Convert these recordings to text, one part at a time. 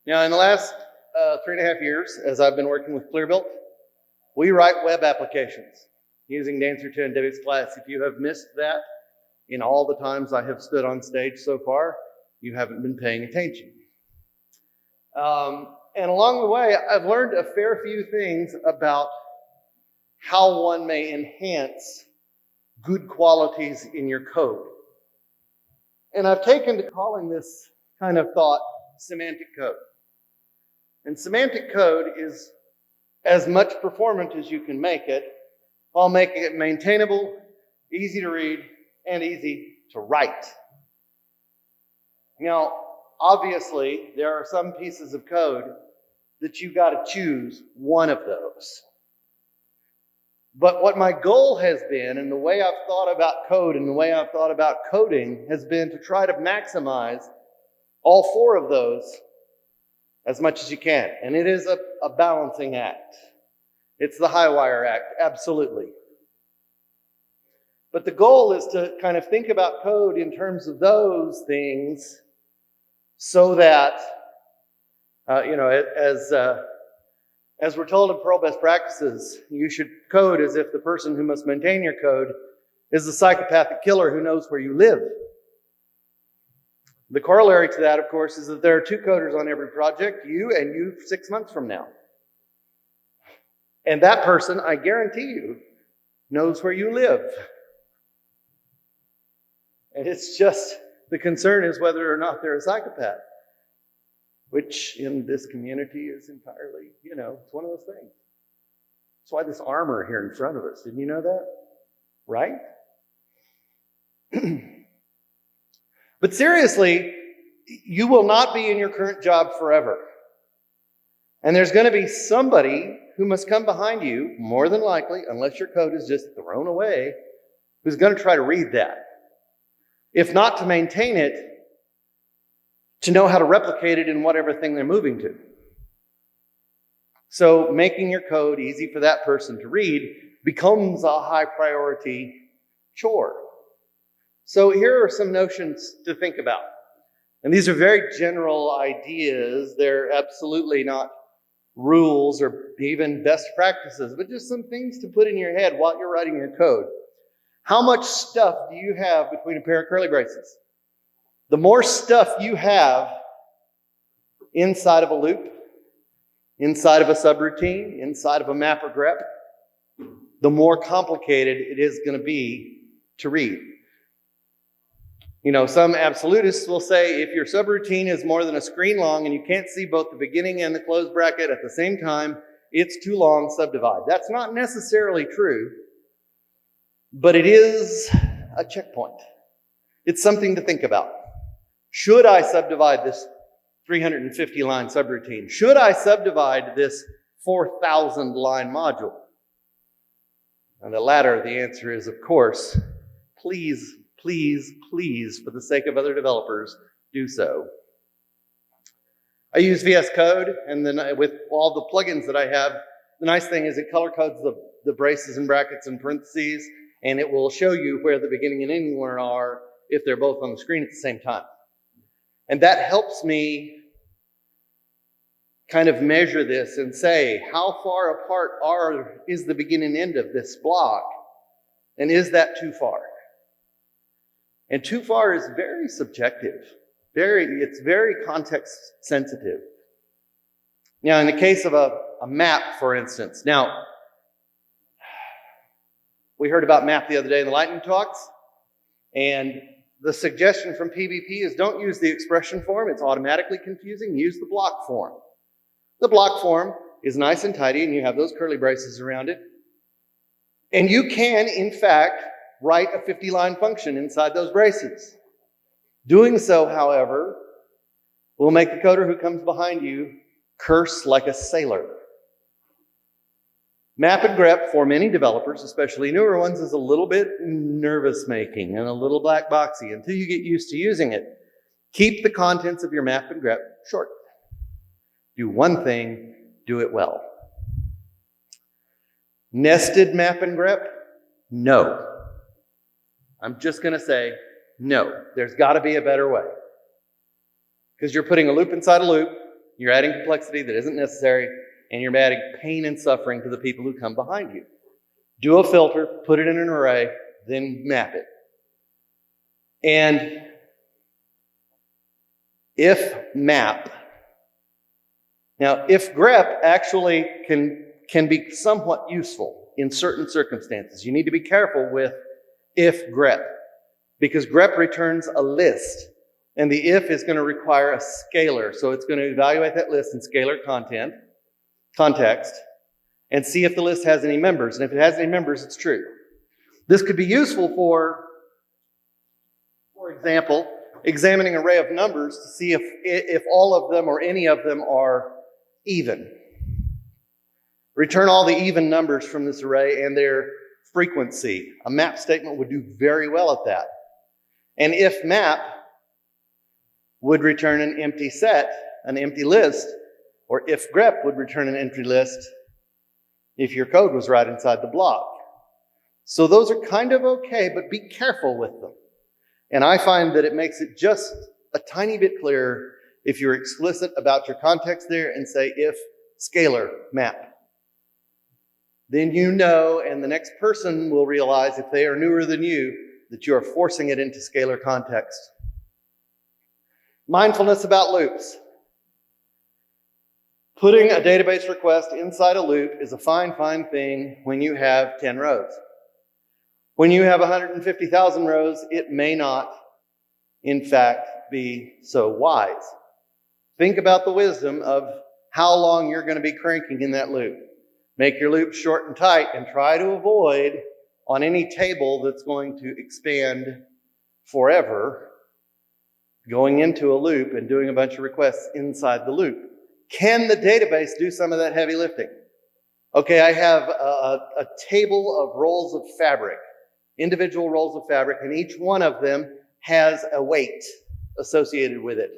Now, in the last 3.5 years, as I've been working with Clearbuilt, we write web applications using Dancer2 and DBIx class. If you have missed that in all the times I have stood on stage so far, you haven't been paying attention. And along the way, I've learned a fair few things about how one may enhance good qualities in your code. And I've taken to calling this kind of thought semantic code. And semantic code is as much performant as you can make it, while making it maintainable, easy to read, and easy to write. Now, obviously, there are some pieces of code that you've got to choose one of those. But what my goal has been, and the way I've thought about code and the way I've thought about coding, has been to try to maximize all four of those as much as you can. And it is a balancing act. It's the high wire act, absolutely. But the goal is to kind of think about code in terms of those things so that, as we're told in Perl best practices, you should code as if the person who must maintain your code is the psychopathic killer who knows where you live. The corollary to that, of course, is that there are two coders on every project, you and you 6 months from now. And that person, I guarantee you, knows where you live. And it's just, the concern is whether or not they're a psychopath, which in this community is entirely, it's one of those things. That's why this armor here in front of us, didn't you know that? Right? But seriously, you will not be in your current job forever. And there's going to be somebody who must come behind you, more than likely, unless your code is just thrown away, who's going to try to read that. If not to maintain it, to know how to replicate it in whatever thing they're moving to. So making your code easy for that person to read becomes a high priority chore. So here are some notions to think about. And these are very general ideas. They're absolutely not rules or even best practices, but just some things to put in your head while you're writing your code. How much stuff do you have between a pair of curly braces? The more stuff you have inside of a loop, inside of a subroutine, inside of a map or grep, the more complicated it is going to be to read. Some absolutists will say if your subroutine is more than a screen long and you can't see both the beginning and the close bracket at the same time, it's too long, subdivide. That's not necessarily true, but it is a checkpoint. It's something to think about. Should I subdivide this 350-line subroutine? Should I subdivide this 4,000-line module? And the latter, the answer is, of course, please, please, please, for the sake of other developers, do so. I use VS Code, and then with all the plugins that I have, the nice thing is it color codes the braces and brackets and parentheses, and it will show you where the beginning and ending are if they're both on the screen at the same time. And that helps me kind of measure this and say, how far apart is the beginning and end of this block? And is that too far? And too far is very subjective. It's very context sensitive. Now, in the case of a map, for instance. Now, we heard about map the other day in the lightning talks. And the suggestion from PBP is don't use the expression form. It's automatically confusing. Use the block form. The block form is nice and tidy, and you have those curly braces around it. And you can, in fact, write a 50-line function inside those braces. Doing so, however, will make the coder who comes behind you curse like a sailor. Map and grep for many developers, especially newer ones, is a little bit nervous-making and a little black boxy until you get used to using it. Keep the contents of your map and grep short. Do one thing, do it well. Nested map and grep? No. I'm just going to say no. There's got to be a better way. Because you're putting a loop inside a loop, You're adding complexity that isn't necessary, and you're adding pain and suffering to the people who come behind you. Do a filter, put it in an array, then map it. And if map, now if grep actually can be somewhat useful in certain circumstances. You need to be careful with if grep, because grep returns a list, and the if is going to require a scalar. So it's going to evaluate that list in scalar context, and see if the list has any members. And if it has any members, it's true. This could be useful for example, examining an array of numbers to see if all of them or any of them are even. Return all the even numbers from this array and their frequency. A map statement would do very well at that. And if map would return an empty set, an empty list, or if grep would return an empty list if your code was right inside the block. So those are kind of okay, but be careful with them. And I find that it makes it just a tiny bit clearer if you're explicit about your context there and say if scalar map. Then you know, and the next person will realize, if they are newer than you, that you are forcing it into scalar context. Mindfulness about loops. Putting a database request inside a loop is a fine thing when you have 10 rows. When you have 150,000 rows, it may not, in fact, be so wise. Think about the wisdom of how long you're going to be cranking in that loop. Make your loop short and tight, and try to avoid on any table that's going to expand forever, going into a loop and doing a bunch of requests inside the loop. Can the database do some of that heavy lifting? Okay, I have a table of rolls of fabric, individual rolls of fabric, and each one of them has a weight associated with it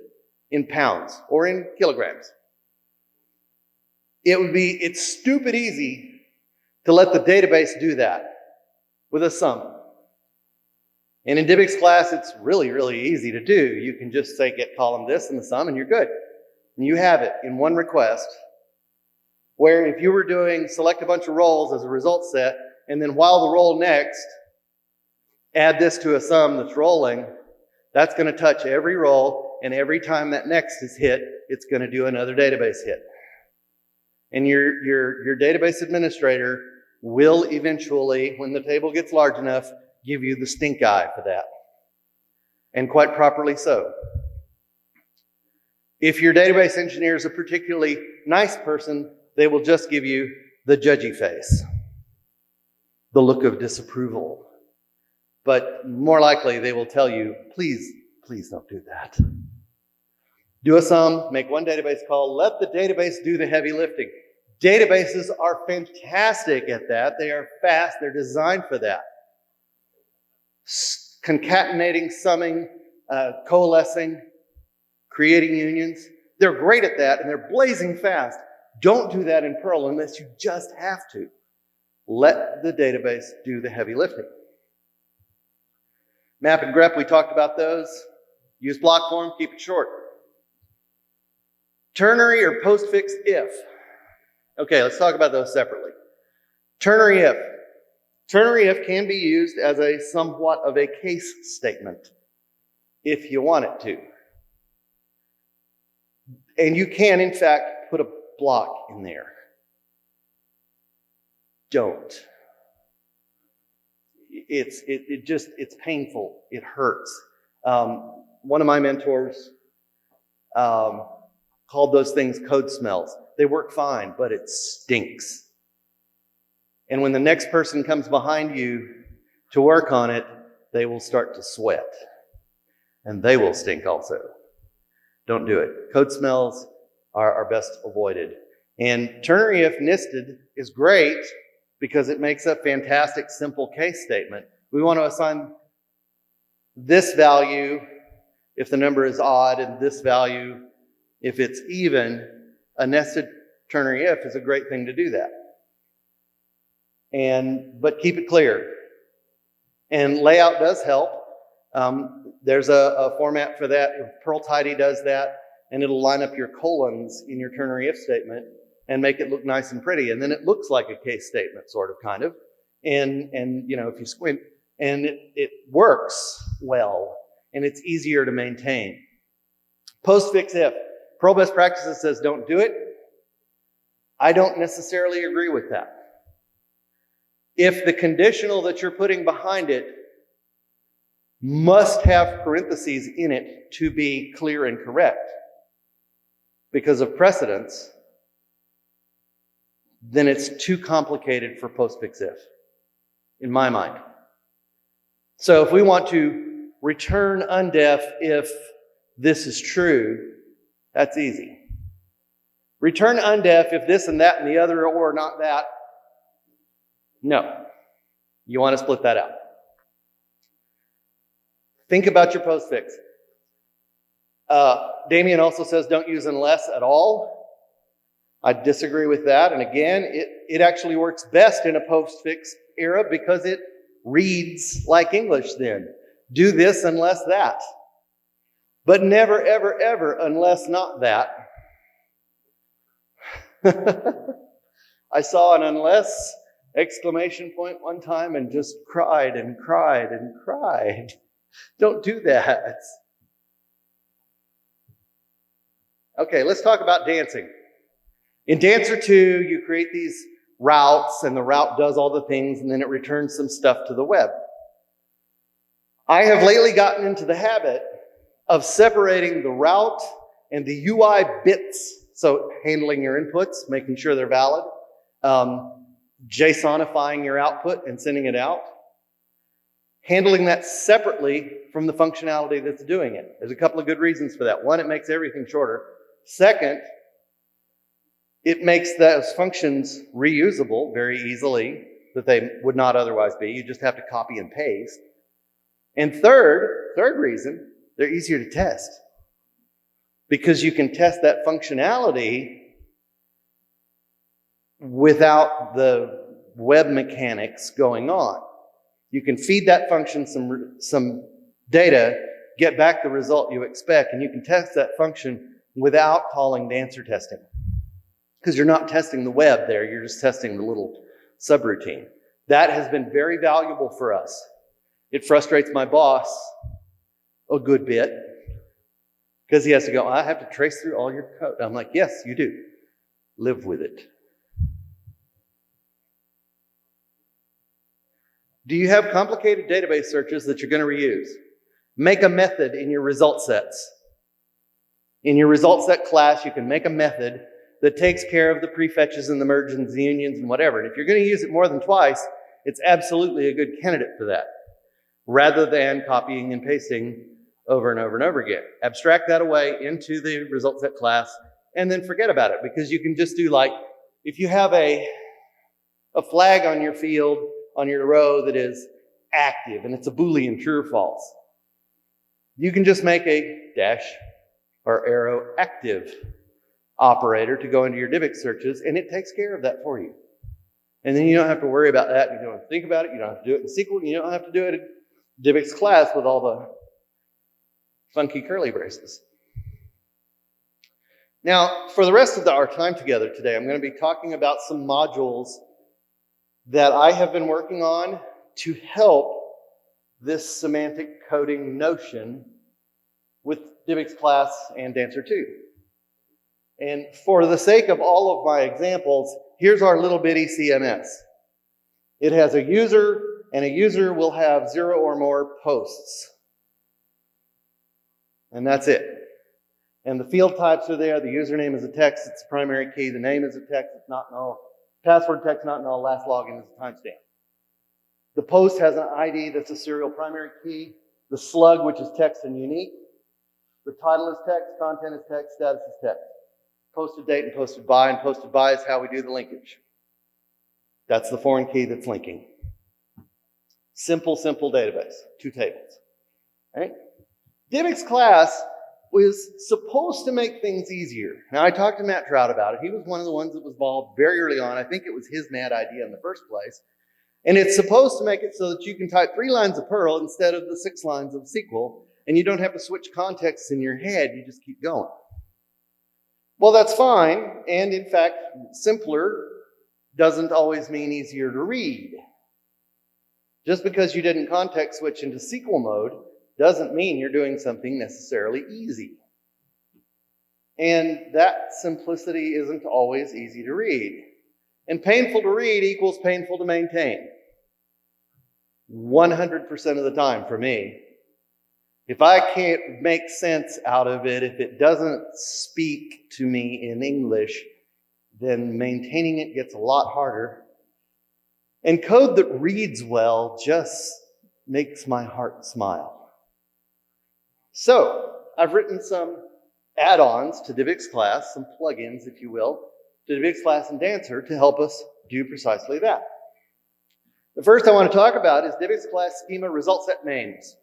in pounds or in kilograms. It's stupid easy to let the database do that with a sum. And in DBIx class, it's really, really easy to do. You can just say get column this and the sum, and you're good. And you have it in one request, where if you were doing select a bunch of roles as a result set, and then while the roll next, add this to a sum that's rolling, that's going to touch every roll, and every time that next is hit, it's going to do another database hit. And your database administrator will eventually, when the table gets large enough, give you the stink eye for that. And quite properly so. If your database engineer is a particularly nice person, they will just give you the judgy face, the look of disapproval. But more likely, they will tell you, please don't do that. Do a sum, make one database call, let the database do the heavy lifting. Databases are fantastic at that. They are fast, they're designed for that. Concatenating, summing, coalescing, creating unions. They're great at that, and they're blazing fast. Don't do that in Perl unless you just have to. Let the database do the heavy lifting. Map and grep, we talked about those. Use block form, keep it short. Ternary or postfix if. Okay, let's talk about those separately. Ternary if. Ternary if can be used as a somewhat of a case statement if you want it to. And you can, in fact, put a block in there. Don't. It's painful. It hurts. One of my mentors called those things code smells. They work fine, but it stinks. And when the next person comes behind you to work on it, they will start to sweat. And they will stink also. Don't do it. Code smells are best avoided. And ternary if nested is great because it makes a fantastic simple case statement. We want to assign this value if the number is odd and this value if it's even. A nested ternary if is a great thing to do that. But keep it clear. And layout does help. There's a format for that. Perl Tidy does that. and it'll line up your colons in your ternary if statement and make it look nice and pretty. And then it looks like a case statement, sort of, kind of. And if you squint, and it works well, and it's easier to maintain. Postfix if. Perl best practices says don't do it. I don't necessarily agree with that. If the conditional that you're putting behind it must have parentheses in it to be clear and correct because of precedence, then it's too complicated for postfix if, in my mind. So if we want to return undef if this is true, that's easy. Return undef if this and that and the other or not that. No. You want to split that out. Think about your postfix. Damien also says don't use unless at all. I disagree with that. And again, it actually works best in a postfix era because it reads like English then. Do this unless that. But never, ever, ever unless not that. I saw an unless exclamation point one time and just cried and cried and cried. Don't do that. Okay, let's talk about dancing. In Dancer2, you create these routes, and the route does all the things, and then it returns some stuff to the web. I have lately gotten into the habit of separating the route and the UI bits, so handling your inputs, making sure they're valid, JSONifying your output and sending it out, handling that separately from the functionality that's doing it. There's a couple of good reasons for that. One, it makes everything shorter. Second, it makes those functions reusable very easily that they would not otherwise be. You just have to copy and paste. And third reason, they're easier to test because you can test that functionality without the web mechanics going on. You can feed that function some data, get back the result you expect, and you can test that function without calling dancer testing. Because you're not testing the web there, you're just testing the little subroutine. That has been very valuable for us. It frustrates my boss a good bit because he has to go, I have to trace through all your code. I'm like, yes, you do. Live with it. Do you have complicated database searches that you're going to reuse? Make a method in your result sets. In your result set class, you can make a method that takes care of the prefetches and the merges and the unions and whatever. And if you're going to use it more than twice, it's absolutely a good candidate for that, rather than copying and pasting over and over and over again. Abstract that away into the result set class and then forget about it, because you can just do like, if you have a flag on your field, on your row that is active and it's a Boolean, true or false, you can just make a dash or arrow active operator to go into your DBIx searches, and it takes care of that for you. And then you don't have to worry about that. You don't have to think about it. You don't have to do it in SQL. You don't have to do it in DBIx class with all the funky curly braces. Now, for the rest of our time together today, I'm going to be talking about some modules that I have been working on to help this semantic coding notion with DBIx class and Dancer2. And for the sake of all of my examples, here's our little bitty CMS. It has a user, and a user will have 0 or more posts. And that's it. And the field types are there. The username is a text. It's a primary key. The name is a text. It's not null. Password text not null. Last login is a timestamp. The post has an ID that's a serial primary key. The slug, which is text and unique. The title is text. Content is text. Status is text. Posted date and posted by is how we do the linkage. That's the foreign key that's linking. Simple database. 2 tables. All right? DBIx class was supposed to make things easier. Now, I talked to Matt Trout about it. He was one of the ones that was involved very early on. I think it was his mad idea in the first place. And it's supposed to make it so that you can type 3 lines of Perl instead of the 6 lines of SQL, and you don't have to switch contexts in your head. You just keep going. Well, that's fine, and in fact, simpler doesn't always mean easier to read. Just because you didn't context switch into SQL mode doesn't mean you're doing something necessarily easy. And that simplicity isn't always easy to read. And painful to read equals painful to maintain. 100% of the time for me. If I can't make sense out of it, if it doesn't speak to me in English, then maintaining it gets a lot harder. And code that reads well just makes my heart smile. So, I've written some add-ons to DBIx class, some plugins, if you will, to DBIx class and Dancer to help us do precisely that. The first I want to talk about is DBIx class schema result set names.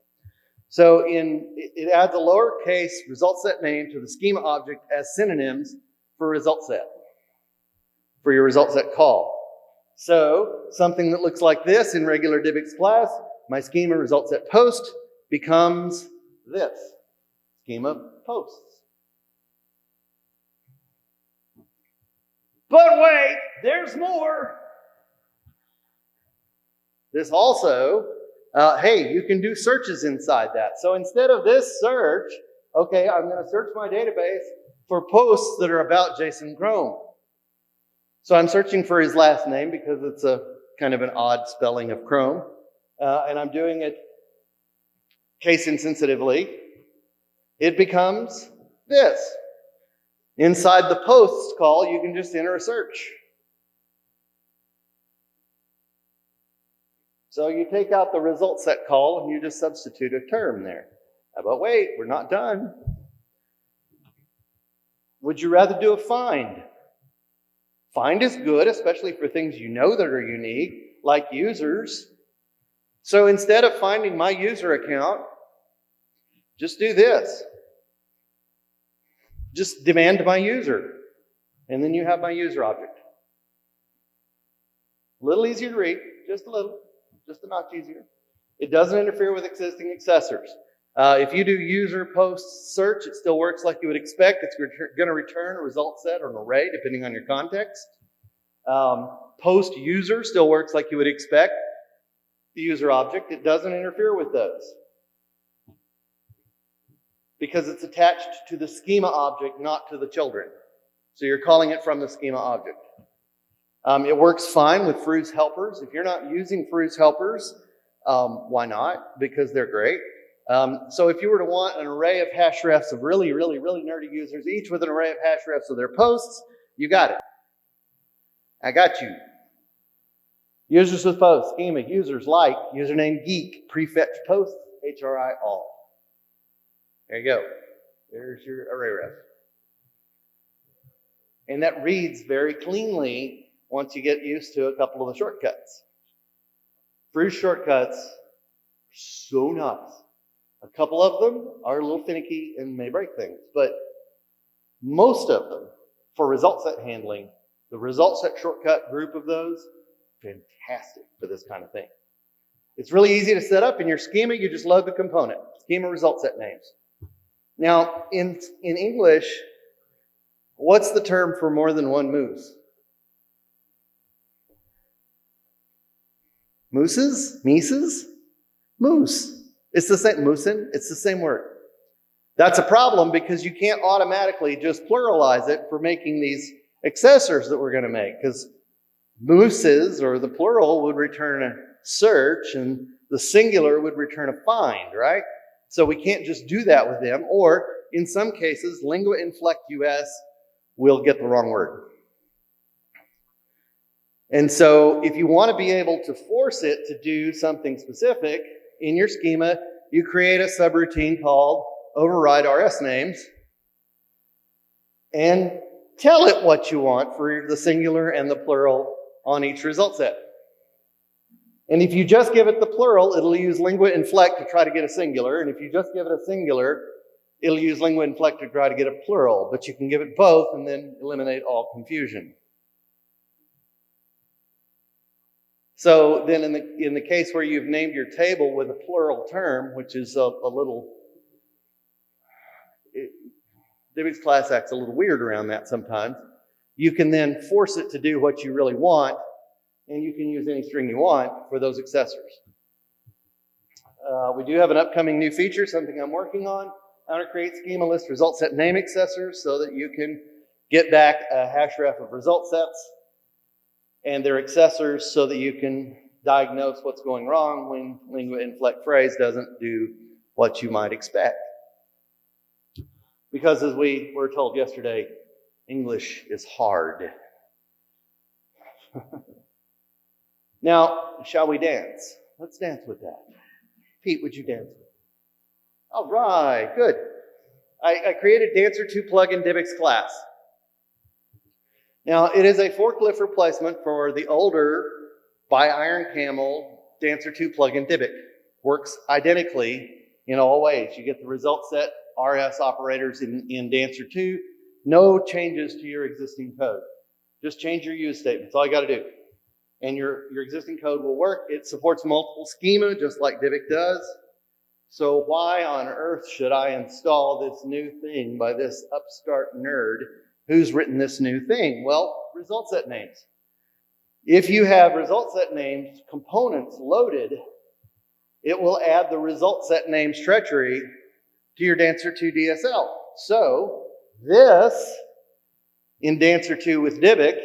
So it adds a lowercase result set name to the schema object as synonyms for result set, for your result set call. So something that looks like this in regular DBIx class, my schema result set post becomes this, schema posts. But wait, there's more. This also, hey, you can do searches inside that. So instead of this search, okay, I'm going to search my database for posts that are about Jason Chrome. So I'm searching for his last name because it's a kind of an odd spelling of Chrome. And I'm doing it case insensitively. It becomes this. Inside the posts call, you can just enter a search. So you take out the result set call and you just substitute a term there. But wait, we're not done. Would you rather do a find? Find is good, especially for things you know that are unique, like users. So instead of finding my user account, just do this. Just demand my user, and then you have my user object. A little easier to read, just a little, just a notch easier. It doesn't interfere with existing accessors. If you do user post search, it still works like you would expect. It's going to return a result set or an array, depending on your context. Post user still works like you would expect. The user object, it doesn't interfere with those, because it's attached to the schema object, not to the children. So you're calling it from the schema object. It works fine with Fru's helpers. If you're not using Fru's helpers, why not? Because they're great. So if you were to want an array of hash refs of really, really, really nerdy users, each with an array of hash refs of their posts, you got it. I got you. Users with posts, schema, users like, username geek, prefetch posts, HRI all. There you go. There's your array ref. And that reads very cleanly once you get used to a couple of the shortcuts. Fru's shortcuts are so nice. A couple of them are a little finicky and may break things, but most of them, for result set handling, the result set shortcut group of those, fantastic for this kind of thing. It's really easy to set up in your schema. You just load the component, schema result set names. Now, in English, what's the term for more than one moose? Mooses? Mises? Moose. It's the same, moosin, it's the same word. That's a problem because you can't automatically just pluralize it for making these accessors that we're going to make, because mooses, or the plural, would return a search and the singular would return a find, right? So we can't just do that with them, or in some cases, lingua inflect US will get the wrong word. And so if you want to be able to force it to do something specific in your schema, you create a subroutine called override RS names and tell it what you want for the singular and the plural on each result set. And if you just give it the plural, it'll use lingua inflect to try to get a singular. And if you just give it a singular, it'll use lingua inflect to try to get a plural. But you can give it both and then eliminate all confusion. So then in the case where you've named your table with a plural term, which is a little, DBIx class acts a little weird around that sometimes. You can then force it to do what you really want, and you can use any string you want for those accessors. We do have an upcoming new feature, something I'm working on. I want to create schema list result set name accessors so that you can get back a hash ref of result sets and their accessors so that you can diagnose what's going wrong when lingua inflect phrase doesn't do what you might expect. Because as we were told yesterday, English is hard. Now, shall we dance? Let's dance with that. Pete, would you dance with me? All right, good. I created Dancer2 plugin DBIx class. Now, it is a forklift replacement for the older by Iron Camel Dancer2 plugin DBIx. Works identically in all ways. You get the result set RS operators in Dancer2. No changes to your existing code. Just change your use statement. That's all you got to do. And your existing code will work. It supports multiple schema, just like DBIx does. So why on earth should I install this new thing by this upstart nerd who's written this new thing? Well, result set names. If you have result set names components loaded, it will add the result set names treachery to your Dancer2 DSL. So this in Dancer2 with DBIx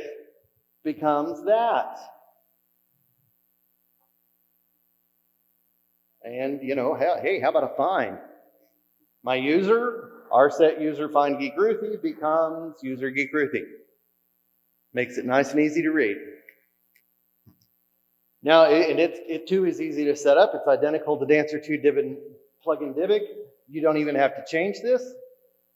becomes that. And, you know, hey, how about a find? My user, rset user find geek Ruthie becomes user geek Ruthie. Makes it nice and easy to read. Now, it too is easy to set up. It's identical to Dancer2 plugin DBIx. You don't even have to change this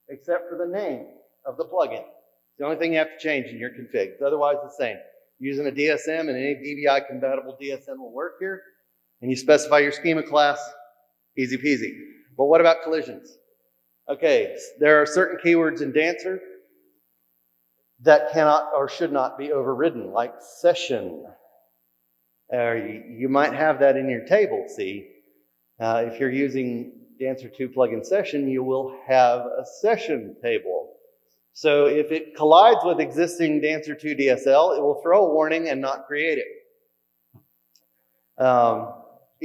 except for the name of the plugin. It's the only thing you have to change in your config. It's otherwise the same. Using a DSM and any DBI compatible DSM will work here. And you specify your schema class, easy peasy. But what about collisions? Okay, there are certain keywords in Dancer that cannot or should not be overridden, like session. You might have that in your table, see? If you're using Dancer2 plugin session, you will have a session table. So if it collides with existing Dancer2 DSL, it will throw a warning and not create it.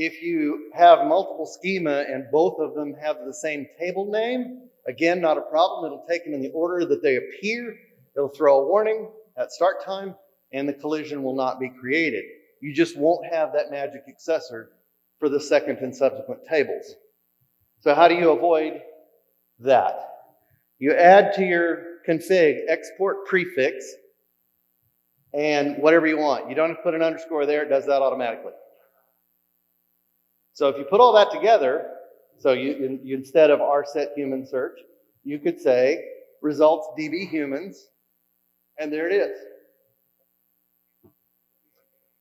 If you have multiple schema and both of them have the same table name, again, not a problem. It'll take them in the order that they appear. It'll throw a warning at start time, and the collision will not be created. You just won't have that magic accessor for the second and subsequent tables. So how do you avoid that? You add to your config export prefix and whatever you want. You don't have to put an underscore there. It does that automatically. So if you put all that together, so you instead of rset human search, you could say results db humans, and there it is.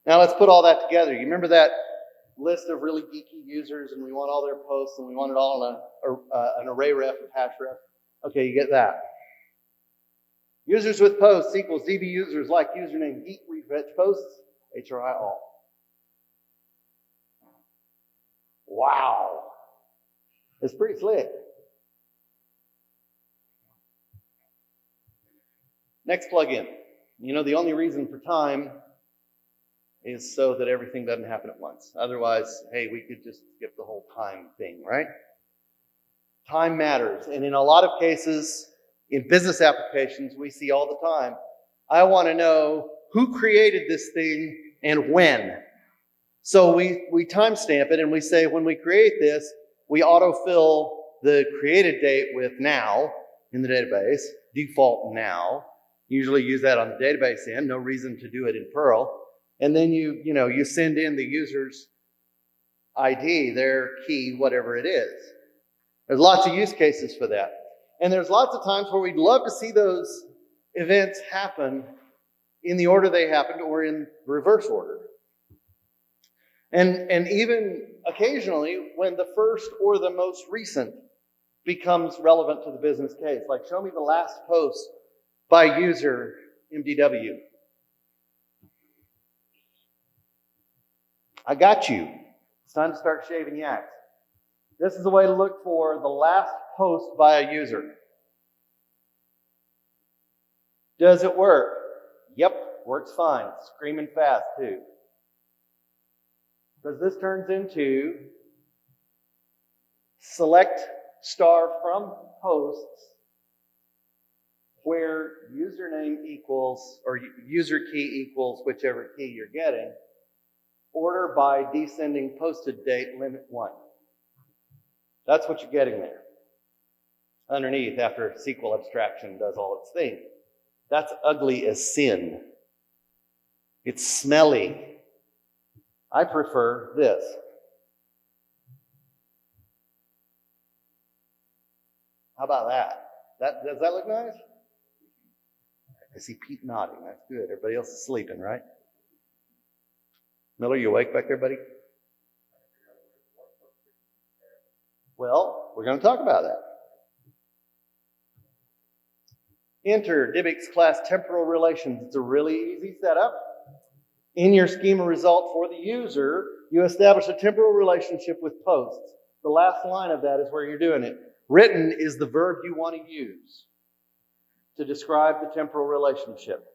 Now let's put all that together. You remember that list of really geeky users, and we want all their posts, and we want it all in an array ref of hash ref? Okay, you get that. Users with posts equals db users like username geek refetch posts, HRI all. Wow. It's pretty slick. Next plugin. You know, the only reason for time is so that everything doesn't happen at once. Otherwise, hey, we could just skip the whole time thing, right? Time matters. And in a lot of cases, in business applications, we see all the time, I want to know who created this thing and when. So we timestamp it and we say when we create this, we autofill the created date with now in the database, default now. Usually use that on the database end, no reason to do it in Perl. And then you send in the user's ID, their key, whatever it is. There's lots of use cases for that. And there's lots of times where we'd love to see those events happen in the order they happened or in reverse order. And even occasionally when the first or the most recent becomes relevant to the business case. Like show me the last post by user MDW. I got you. It's time to start shaving yaks. This is a way to look for the last post by a user. Does it work? Yep, works fine. Screaming fast, too. Because this turns into select star from posts where username equals, or user key equals whichever key you're getting, order by descending posted date limit 1. That's what you're getting there. Underneath, after SQL abstraction does all its thing. That's ugly as sin. It's smelly. I prefer this. How about that? Does that look nice? I see Pete nodding. That's good. Everybody else is sleeping, right? Miller, you awake back there, buddy? Well, we're going to talk about that. Enter DBIx class temporal relations. It's a really easy setup. In your schema result for the user, you establish a temporal relationship with posts. The last line of that is where you're doing it. Written is the verb you want to use to describe the temporal relationship.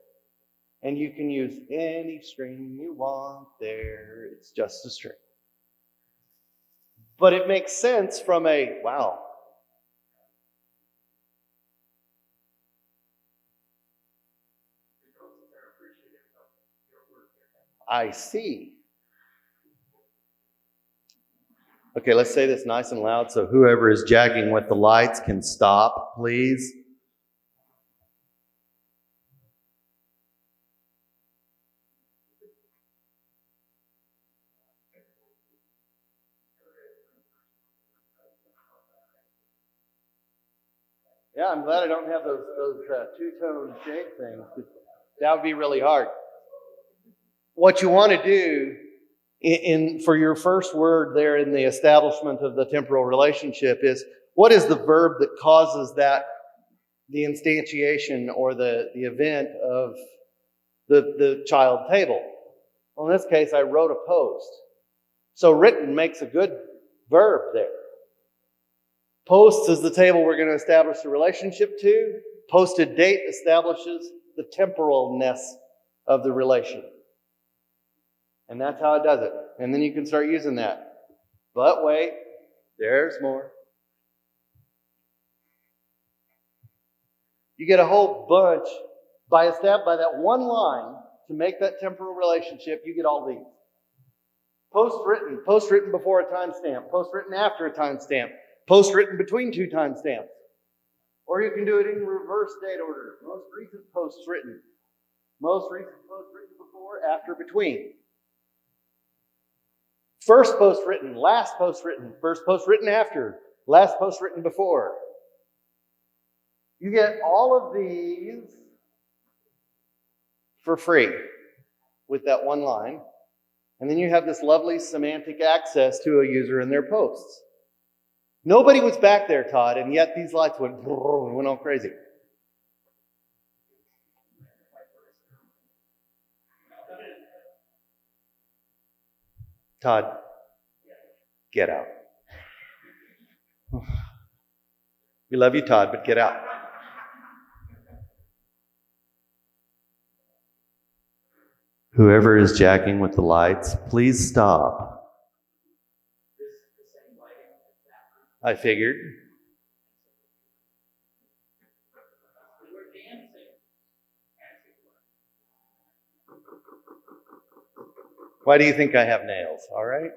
And you can use any string you want there. It's just a string. But it makes sense from a, wow. I see. Okay, let's say this nice and loud so whoever is jacking with the lights can stop, please. Yeah, I'm glad I don't have those two-tone shade things. That would be really hard. What you want to do for your first word there in the establishment of the temporal relationship is, what is the verb that causes that, the instantiation or the event of the child table? Well, in this case, I wrote a post. So written makes a good verb there. Posts is the table we're going to establish the relationship to. Posted date establishes the temporalness of the relation. And that's how it does it. And then you can start using that. But wait, there's more. You get a whole bunch by that one line to make that temporal relationship. You get all these. Post written before a timestamp, post written after a timestamp, post written between two timestamps. Or you can do it in reverse date order. Most recent posts written. Most recent post written before, after, between. First post written, last post written, first post written after, last post written before. You get all of these for free with that one line. And then you have this lovely semantic access to a user and their posts. Nobody was back there, Todd, and yet these lights went all crazy. Todd, get out. We love you, Todd, but get out. Whoever is jacking with the lights, please stop. I figured. Why do you think I have nails? All right?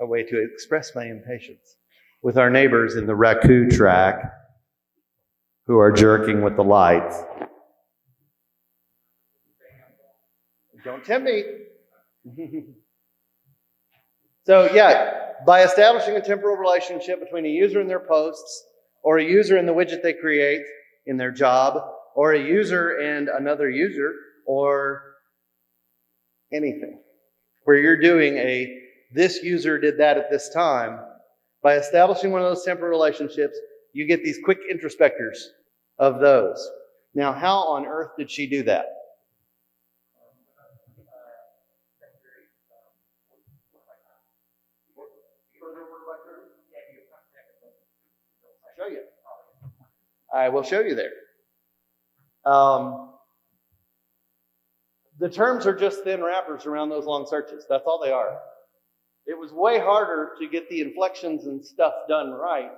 A way to express my impatience with our neighbors in the Raku track who are jerking with the lights. Don't tempt me. So yeah, by establishing a temporal relationship between a user and their posts, or a user and the widget they create in their job, or a user and another user, or anything, where you're doing this user did that at this time, by establishing one of those temporal relationships, you get these quick introspectors of those. Now, how on earth did she do that? Show you. I will show you there. The terms are just thin wrappers around those long searches. That's all they are. It was way harder to get the inflections and stuff done right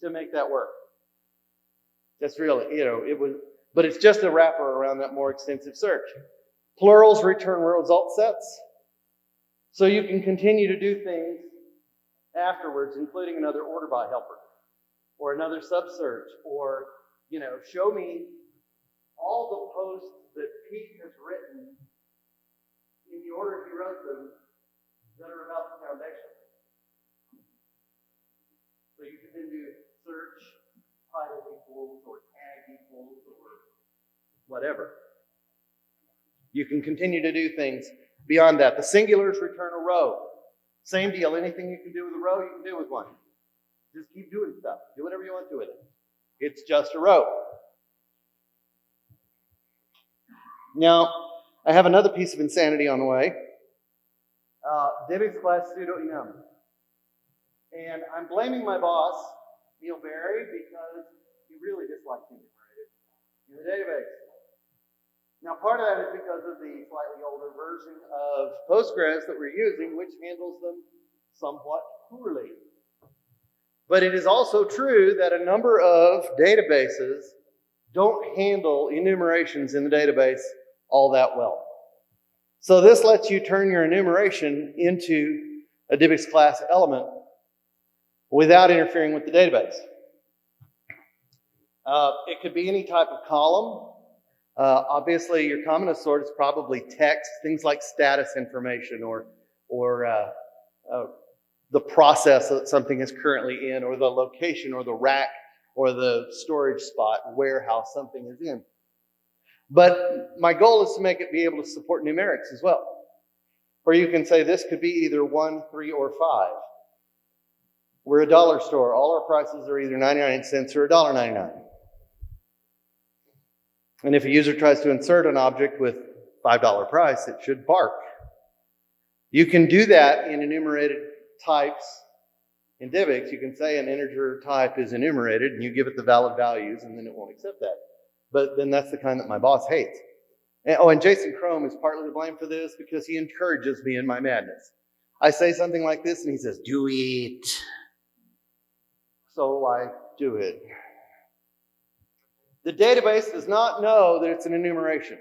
to make that work. That's really, it was, but it's just a wrapper around that more extensive search. Plurals return result sets. So you can continue to do things afterwards, including another order by helper, or another sub-search, or, show me all the posts that Pete has written in the order he wrote them that are about the foundation. So you can then do search, title equals, or tag equals, or whatever. You can continue to do things beyond that. The singulars return a row. Same deal. Anything you can do with a row, you can do with one. Just keep doing stuff. Do whatever you want to with it. It's just a row. Now, I have another piece of insanity on the way. DBIx class pseudo enum. And I'm blaming my boss, Neil Berry, because he really dislikes enumerated in the database. Now, part of that is because of the slightly older version of Postgres that we're using, which handles them somewhat poorly. But it is also true that a number of databases don't handle enumerations in the database all that well. So this lets you turn your enumeration into a DBIx class element without interfering with the database. It could be any type of column. Obviously, your commonest sort is probably text, things like status information or the process that something is currently in, or the location or the rack or the storage spot, warehouse something is in. But my goal is to make it be able to support numerics as well. Where you can say this could be either 1, 3, or 5. We're a dollar store. All our prices are either 99 cents or $1.99. And if a user tries to insert an object with $5 price, it should bark. You can do that in enumerated types. In DBIx, you can say an integer type is enumerated, and you give it the valid values, and then it won't accept that. But then that's the kind that my boss hates. And Jason Chrome is partly to blame for this because he encourages me in my madness. I say something like this, and he says, "Do it." So I do it. The database does not know that it's an enumeration.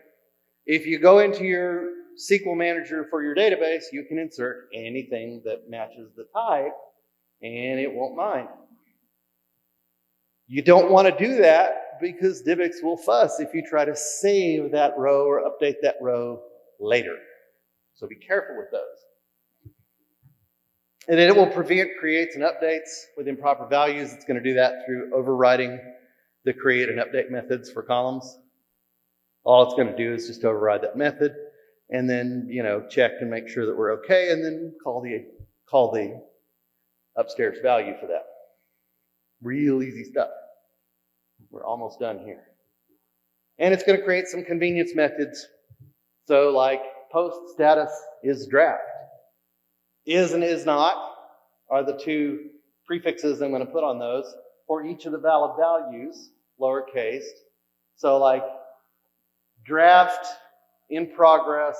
If you go into your SQL manager for your database, you can insert anything that matches the type, and it won't mind. You don't want to do that because DBIx will fuss if you try to save that row or update that row later. So be careful with those. And then it will prevent creates and updates with improper values. It's going to do that through overriding the create and update methods for columns. All it's going to do is just override that method and then, check and make sure that we're okay, and then call the upstairs value for that. Real easy stuff. We're almost done here. And it's going to create some convenience methods. So like post status is draft. Is and is not are the two prefixes I'm going to put on those for each of the valid values, lowercase. So like draft, in progress,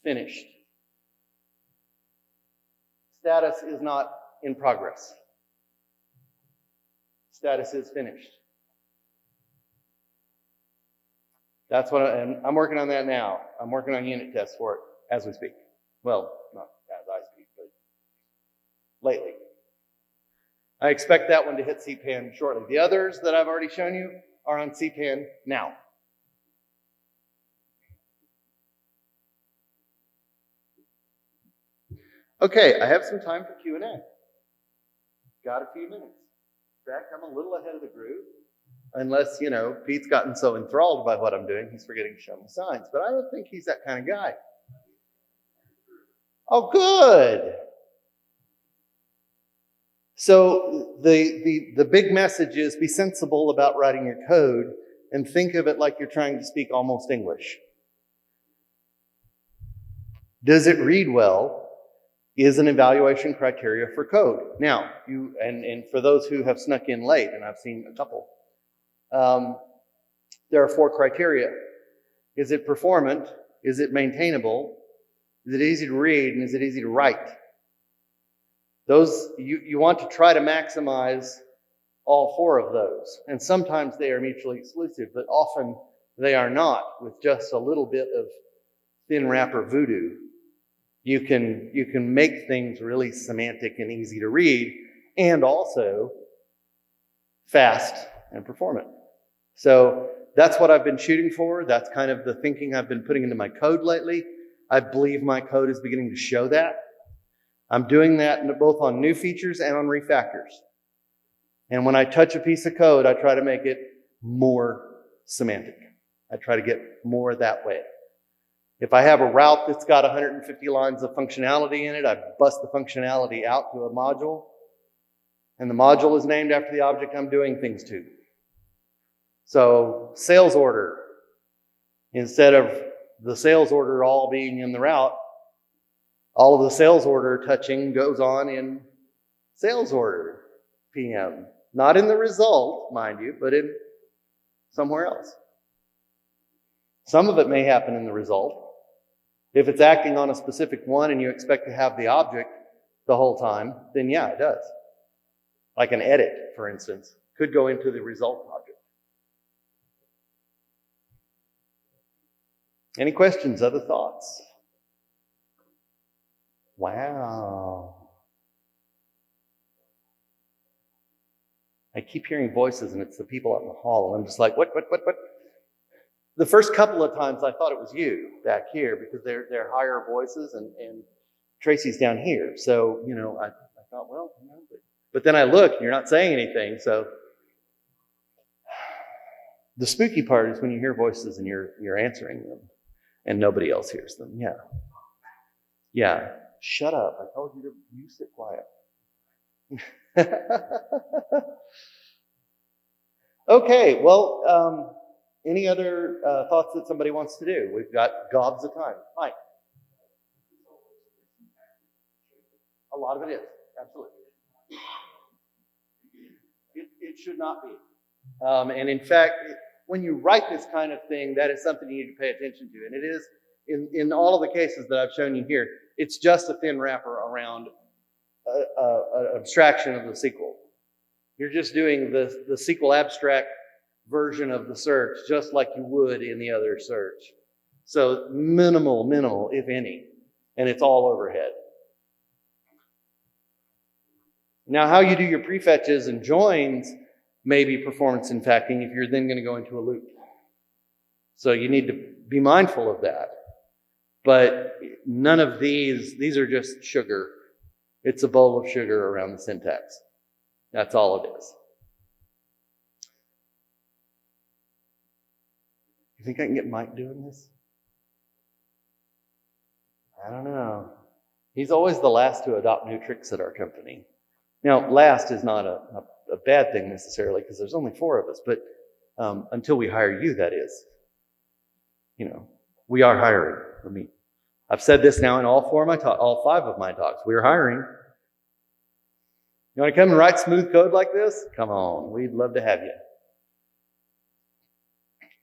finished. Status is not in progress. Status is finished. That's what I'm working on that now. I'm working on unit tests for it as we speak. Well, not as I speak, but lately. I expect that one to hit CPAN shortly. The others that I've already shown you are on CPAN now. Okay, I have some time for Q&A. Got a few minutes. In fact, I'm a little ahead of the group. Unless, Pete's gotten so enthralled by what I'm doing, he's forgetting to show me signs. But I don't think he's that kind of guy. Oh, good. So the big message is be sensible about writing your code and think of it like you're trying to speak almost English. Does it read well? Is an evaluation criteria for code. Now, and for those who have snuck in late, and I've seen a couple, there are 4 criteria. Is it performant? Is it maintainable? Is it easy to read? And is it easy to write? Those, you want to try to maximize all 4 of those. And sometimes they are mutually exclusive, but often they are not. With just a little bit of thin wrapper voodoo, you can make things really semantic and easy to read, and also fast and performant. So that's what I've been shooting for. That's kind of the thinking I've been putting into my code lately. I believe my code is beginning to show that. I'm doing that both on new features and on refactors. And when I touch a piece of code, I try to make it more semantic. I try to get more that way. If I have a route that's got 150 lines of functionality in it, I bust the functionality out to a module, and the module is named after the object I'm doing things to. So sales order, instead of the sales order all being in the route, all of the sales order touching goes on in sales order PM. Not in the result, mind you, but in somewhere else. Some of it may happen in the result. If it's acting on a specific one and you expect to have the object the whole time, then yeah, it does. Like an edit, for instance, could go into the result object. Any questions, other thoughts? Wow. I keep hearing voices, and it's the people out in the hall, and I'm just like, what? The first couple of times I thought it was you back here, because they're higher voices, and Tracy's down here. So, I thought, well, but then I look, and you're not saying anything, so. The spooky part is when you hear voices and you're answering them, and nobody else hears them. Yeah. Shut up. I told you you sit quiet. Okay, well, any other thoughts that somebody wants to do? We've got gobs of time. Mike. A lot of it is, absolutely. It should not be. And in fact, when you write this kind of thing, that is something you need to pay attention to. And it is, in all of the cases that I've shown you here, it's just a thin wrapper around an abstraction of the SQL. You're just doing the SQL abstract version of the search, just like you would in the other search. So minimal, if any, and it's all overhead. Now, how you do your prefetches and joins may be performance impacting if you're then going to go into a loop. So you need to be mindful of that. But none of these are just sugar. It's a bowl of sugar around the syntax. That's all it is. You think I can get Mike doing this? I don't know. He's always the last to adopt new tricks at our company. Now, last is not a bad thing necessarily, because there's only 4 of us, but until we hire you, that is. We are hiring. I've said this now in all 5 of my talks. We're hiring. You want to come and write smooth code like this? Come on, we'd love to have you.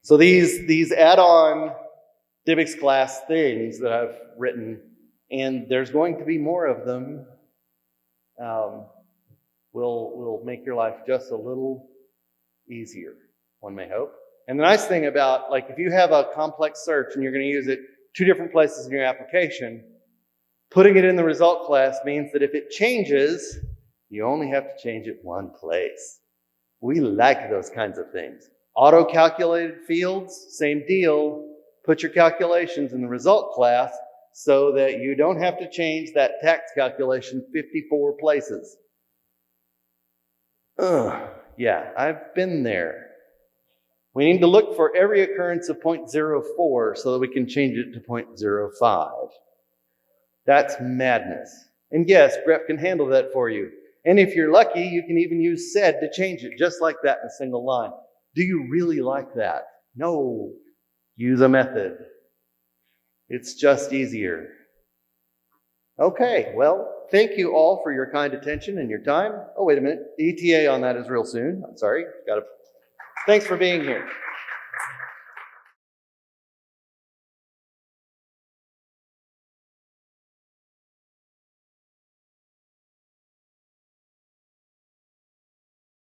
So these add-on DBIx class things that I've written, and there's going to be more of them, will make your life just a little easier, one may hope. And the nice thing about, if you have a complex search and you're going to use it 2 different places in your application, putting it in the result class means that if it changes, you only have to change it 1 place. We like those kinds of things. Auto-calculated fields, same deal. Put your calculations in the result class so that you don't have to change that tax calculation 54 places. Yeah, I've been there. We need to look for every occurrence of 0.04 so that we can change it to 0.05. That's madness. And yes, grep can handle that for you. And if you're lucky, you can even use sed to change it just like that in a single line. Do you really like that? No. Use a method. It's just easier. Okay, well, thank you all for your kind attention and your time. Oh, wait a minute. ETA on that is real soon. I'm sorry. Thanks for being here.